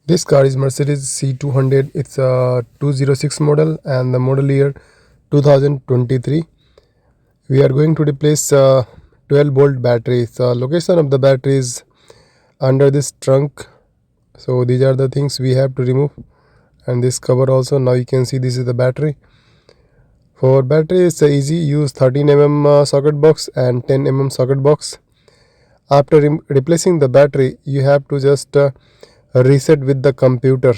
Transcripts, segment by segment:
This car is Mercedes C200. It's a 206 model and the model year 2023. We are going to replace 12 volt battery. The location of the battery is under this trunk. So these are the things we have to remove, and this cover also. Now you can see this is the battery. For battery it's easy. Use 13 mm socket box and 10 mm socket box. After replacing the battery, you have to just reset with the computer.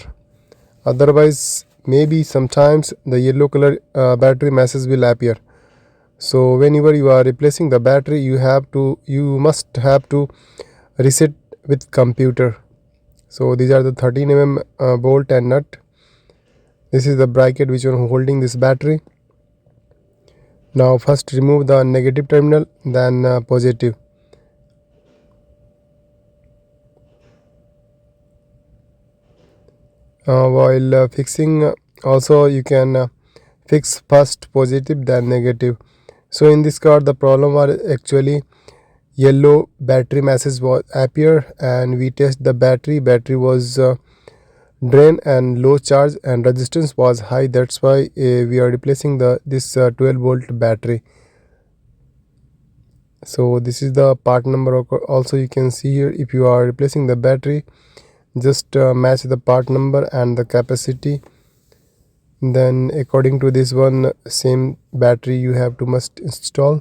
Otherwise, maybe sometimes the yellow color battery message will appear. So whenever you are replacing the battery, you must have to reset with computer. So these are the 13 mm bolt and nut. This is the bracket which is holding this battery. Now first remove the negative terminal, then positive. While fixing, also you can fix first positive then negative. So in this car the problem are actually yellow battery message was appear, and we test the battery was drain and low charge and resistance was high. That's why we are replacing this 12 volt battery. So this is the part number. Also you can see here, if you are replacing the battery, just match the part number and the capacity. Then according to this one, same battery you have to must install.